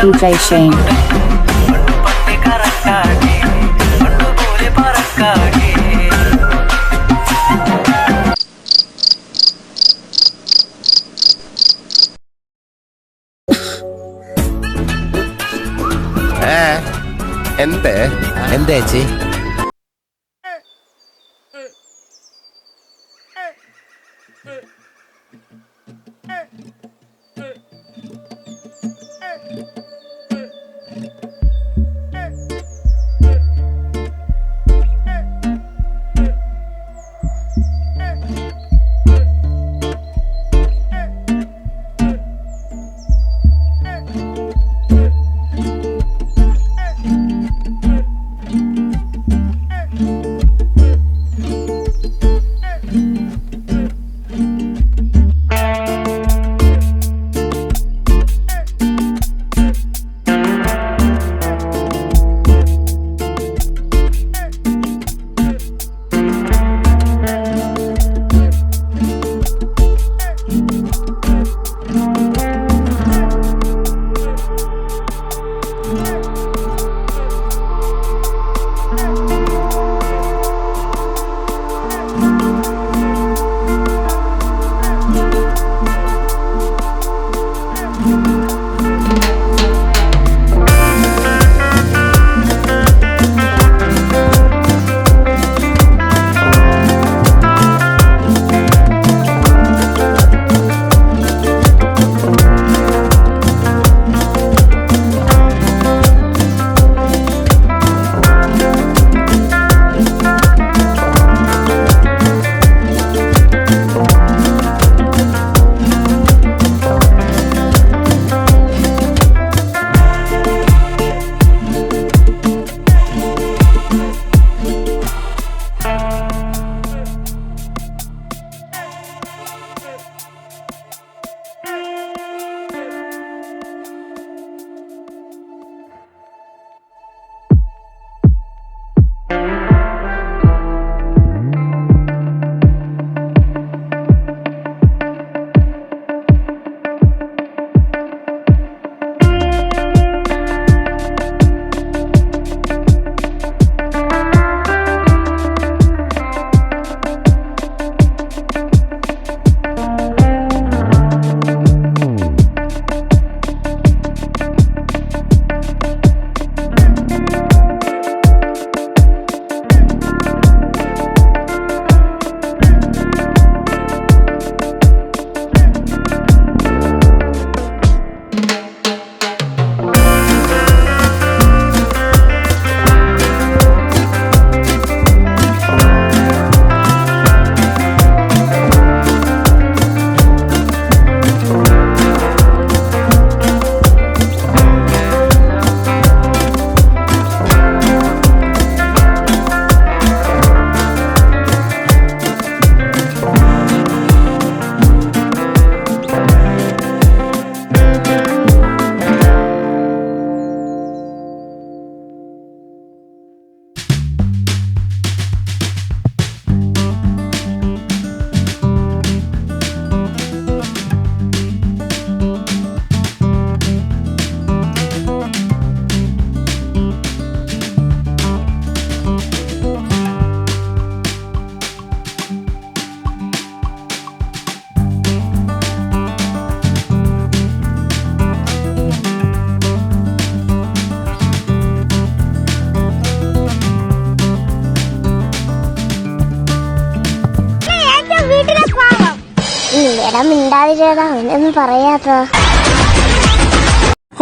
DJ Shane. എന്താ ചേച്ചി?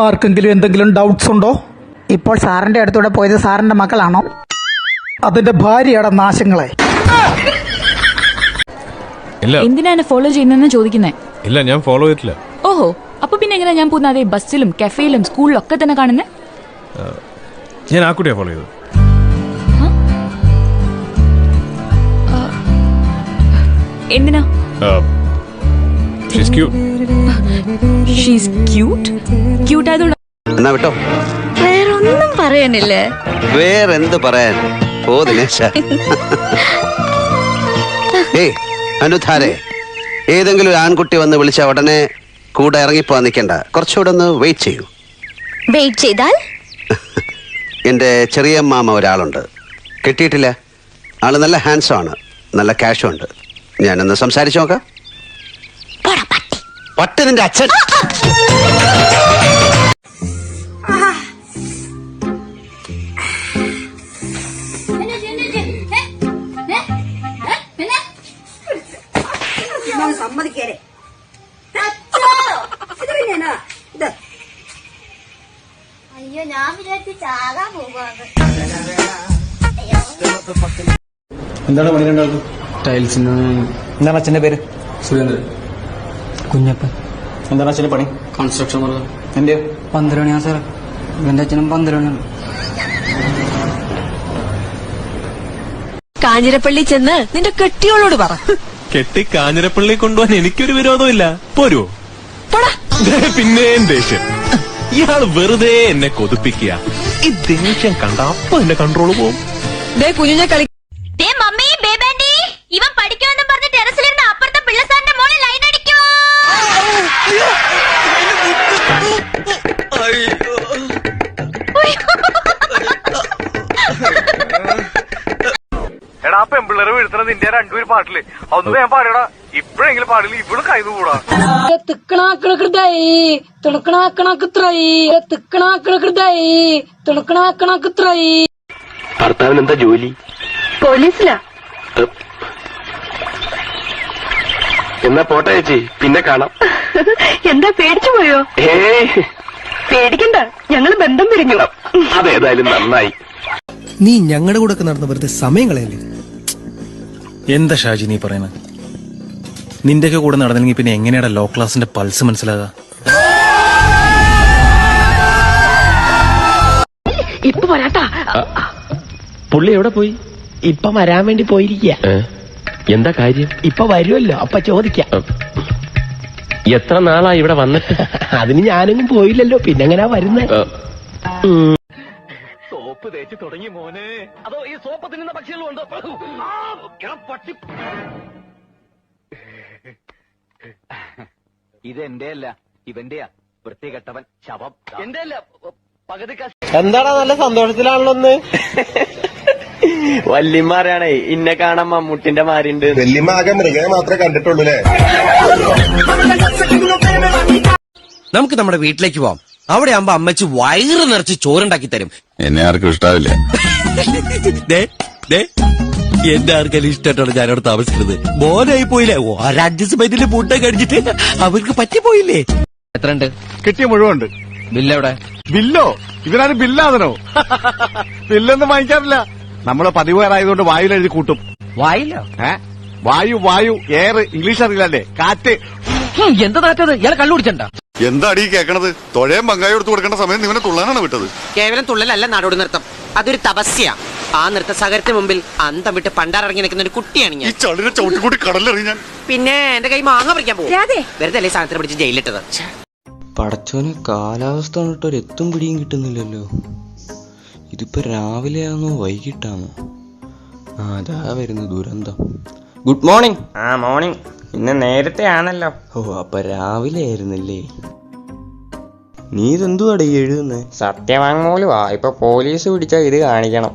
ആർക്കെങ്കിലും എന്തെങ്കിലും ഡൗട്ട്സ് ഉണ്ടോ? ഇപ്പോൾ സാറിന്റെ അടുത്തൂടെ പോയത് സാറിന്റെ മക്കളാണോ? അതിന്റെ ഭാര്യയുടെ നാശങ്ങളെ. എന്തിനാണ് ഫോളോ ചെയ്യുന്നതെന്ന് ചോദിക്കുന്നേ? ഇല്ല, ഞാൻ ഫോളോ ചെയ്തിട്ടില്ല. ഓഹോ, അപ്പൊ പിന്നെ എങ്ങനെയാ ഞാൻ പോകുന്ന അതേ ബസ്സിലും കഫേയിലും സ്കൂളിലും ഒക്കെ തന്നെ കാണുന്നേ? ഞാൻ ആ കുട്ടിയെ ഫോളോ ചെയ്തു. എന്തിനാ? She's cute. She's cute? Cute ആയതുകൊണ്ട് എന്നാ വിട്ടോ. വേറൊന്നും പറയാനില്ലേ? വേറെന്ത് പറയാൻ? ഓ ദിനേശ. ഏയ് അനുധാരെ, ഏതെങ്കിലും ഒരു ആൺകുട്ടി വന്ന് വിളിച്ച ഉടനെ കൂടെ ഇറങ്ങിപ്പോവാൻ നിൽക്കണ്ട. കുറച്ചുകൂടെ ഒന്ന് വെയിറ്റ് ചെയ്യൂ. വെയിറ്റ് ചെയ്താൽ എൻ്റെ ചെറിയ മാമ ഒരാളുണ്ട്, കിട്ടിയിട്ടില്ല. ആള് നല്ല ഹാൻഡ്സം ആണ്, നല്ല ക്യാഷും ഉണ്ട്. ഞാനൊന്ന് സംസാരിച്ചു നോക്കാം. പട്ട് നിന്റെ അച്ഛൻ. സമ്മതിക്കേരെ അയ്യോ ഞാൻ വിചാരിച്ച് ചാകാൻ പോവാണ്. എന്താണ് പണി രണ്ടാൾക്കും? ടൈൽസിന്. എന്താണ് അച്ഛന്റെ പേര്? സുരേന്ദ്രൻ. കുഞ്ഞപ്പൻ. എന്താണ് അച്ഛന്റെ പണി? Construction work. എന്റെ 12 മണിയാ സാറേ. ഇവന്റെ അച്ഛനും 12 മണിയാണ്. കാഞ്ഞിരപ്പള്ളി ചെന്ന് നിന്റെ കെട്ടിയോളോട് പറ. കെട്ടി കാഞ്ഞിരപ്പള്ളി കൊണ്ടുപോകാൻ എനിക്കൊരു വിരോധമില്ല. പോരോ? പിന്നെ ദേഷ്യം. ഇയാള് വെറുതെ എന്നെ കൊതിപ്പിക്കുക. ഈ ദേഷ്യം കണ്ട അപ്പൊ എന്റെ കൺട്രോള് പോവും. കുഞ്ഞുഞ്ഞെ കളി. മമ്മി ബേബാൻഡി ഇവൻ പഠിക്കുമെന്ന് പറഞ്ഞ് ടെറസിലിരുന്ന് അപ്പുറത്തെ പിള്ളസാറിന്റെ മോളിൽ ലൈൻ അടിക്കൂ. എടാ പെമ്പിള്ളേരെ വീഴ്ത്തണ നിന്റെ രണ്ടുപേര് പാട്ടില് അതൊന്നും ഞാൻ പാടിയടാ. ഇപ്പഴെങ്കിലും പാടില്ല, ഇവള് കൈന്നുകൂടാ. ഭർത്താവിന് എന്താ ജോലി? പോലീസിലാ. എന്നാ പോട്ടെ ചേച്ചി, പിന്നെ കാണാം. എന്താ പേടിച്ചു പോയോ? പേടിക്കണ്ട, ഞങ്ങള് ബന്ധം പിരിഞ്ഞു. അതേതായാലും നന്നായി. നീ ഞങ്ങളുടെ കൂടെ നടന്ന് വെറുതെ സമയം കളയല്ലേ? എന്താ ഷാജി നീ പറയുന്നത്? നിന്റെയൊക്കെ കൂടെ നടന്നില്ലെങ്കിൽ പിന്നെ എങ്ങനെയാടാ ലോ ക്ലാസിന്റെ പൾസ് മനസ്സിലാകാ? ഇപ്പൊ വരാട്ടാ. പുള്ളി എവിടെ പോയി? ഇപ്പൊ വരാൻ വേണ്ടി പോയിരിക്കുക. എന്താ കാര്യം? ഇപ്പൊ വരുമല്ലോ, അപ്പൊ ചോദിക്കാം. എത്ര നാളാ ഇവിടെ വന്നിട്ട്? അതിന് ഞാനെങ്ങും പോയില്ലല്ലോ, പിന്നെങ്ങനാ വരുന്നേ? സോപ്പ് തേച്ച് തുടങ്ങി മോനെ. അതോ ഈ സോപ്പ് തിന്നുന്ന പക്ഷികളുണ്ടോ? ഇതെന്റെ അല്ല, ഇവന്റെയാ. വൃത്തികെട്ടവൻ ശവം. എന്റെ അല്ല, പകുതി എന്താടാ നല്ല സന്തോഷത്തിലാണല്ലോ ഒന്ന്. വല്യമാരാണേ ഇന്നെ കാണാൻ മമ്മൂട്ടിന്റെ മാരിണ്ട്. വല്യമ്മ ആകെ മൃഗനെ മാത്രമേ കണ്ടിട്ടുള്ളൂ. നമുക്ക് നമ്മുടെ വീട്ടിലേക്ക് പോവാം. അവിടെ ആകുമ്പോ അമ്മച്ചി വയറ് നിറച്ച് ചോറുണ്ടാക്കി തരും. എന്നെ ആർക്കും ഇഷ്ടാവില്ല. എന്റെ ആർക്കെല്ലാം ഇഷ്ടമായിട്ടാണ് ഞാനവിടെ താമസിക്കുന്നത്. മോനായി പോയില്ലേ? ഒരഡ്ജസ്റ്റ്മെന്റിൽ ഫുഡ് കഴിച്ചിട്ട് അവർക്ക് പറ്റിപ്പോയില്ലേ? എത്ര ഉണ്ട്? കിട്ടിയ മുഴുവുണ്ട്. ബില്ലെവിടെ? ബില്ലോ? ഇവരാരും ബില്ലാതനോ? ബില്ലൊന്നും വാങ്ങിക്കാറില്ല. നമ്മള് പതിവുകാരായതുകൊണ്ട് വായുവിൽ എഴുതി കൂട്ടും. വായില്ലോ? വായു എയർ. ഇംഗ്ലീഷ് അറിയില്ലല്ലേ? കാറ്റ്. എന്താ നാറ്റത്? ഇയാളെ കള്ളു കുടിച്ചണ്ട. എന്താടി കേക്കണത്? തൊഴയും പങ്കായി എടുത്തു കൊടുക്കേണ്ട സമയം നിവനെ തുള്ളാനാണ് വിട്ടത്. കേവലം തുള്ളലല്ല നാടോടി നൃത്തം, അതൊരു തപസ്യ. ആ നൃത്ത സാഗരത്തിന് മുമ്പിൽ അന്തം വിട്ട് പണ്ടാറിറങ്ങി നിൽക്കുന്ന ഒരു കുട്ടിയാണ് ഞാൻ. ഈ ചളിനെ ചവിട്ടിക്കൂട്ടി കടലിറങ്ങി ഞാൻ. പിന്നെ എന്റെ കൈ മാങ്ങ പറിക്കാൻ പോകും. വെറുതെ അല്ലേ സാധനത്തിന് പിടിച്ച് ജയിലിട്ടത്. പടച്ചോന് കാലാവസ്ഥ കണ്ടിട്ടൊരു എത്തും പിടിയും കിട്ടുന്നില്ലല്ലോ. ഇതിപ്പോ രാവിലെയാണോ വൈകിട്ടാണോ? അതാ വരുന്നു ദുരന്തം. Good morning. മോർണിംഗ്. ഇന്ന് നേരത്തെ ആണല്ലോ. അപ്പൊ രാവിലെ ആയിരുന്നില്ലേ? നീ ഇതെന്തുവാടേ എഴുതുന്നേ? സത്യവാങ്മൂലമാ. ഇപ്പൊ പോലീസ് പിടിച്ചാ ഇത് കാണിക്കണം.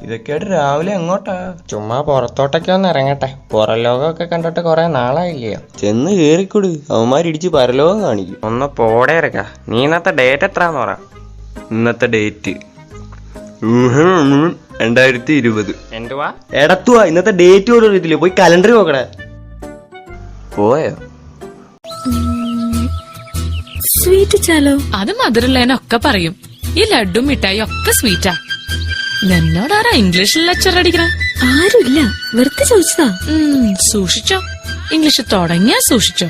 ഇതൊക്കെയായിട്ട് രാവിലെ എങ്ങോട്ടാ? ചുമ്മാ പുറത്തോട്ടൊക്കെ ഒന്ന് ഇറങ്ങട്ടെ. പുറം ലോകമൊക്കെ കണ്ടിട്ട് കൊറേ നാളായില്ലയോ. ചെന്ന് കേറിക്കൊടു, അവന്മാരിടിച്ച് പരലോകം കാണിക്കും. ഒന്ന് പോടെ ഇറക്ക. നീ ഇന്നത്തെ ഡേറ്റ് എത്രാന്ന് പറ. ഇന്നത്തെ ഡേറ്റ് 2020. എന്തുവാ എടത്തുവാ? ഇന്നത്തെ ഡേറ്റ് പോലും അറിയത്തില്ല. പോയി കലണ്ടർ നോക്കണേ. പോയോ? സ്വീറ്റ് ചാലോ. അത് മധുരമുള്ളതിനൊക്കെ പറയും. ഈ ലഡും മിഠായി ഒക്കെ സ്വീറ്റാ. എന്നോടാരാ ഇംഗ്ലീഷിൽ ലെക്ചർ അടിക്കണ? ആരുമില്ല, വെറുതെ ചോദിച്ചതാ. സൂക്ഷിച്ചോ, ഇംഗ്ലീഷ് തുടങ്ങിയാ സൂക്ഷിച്ചോ.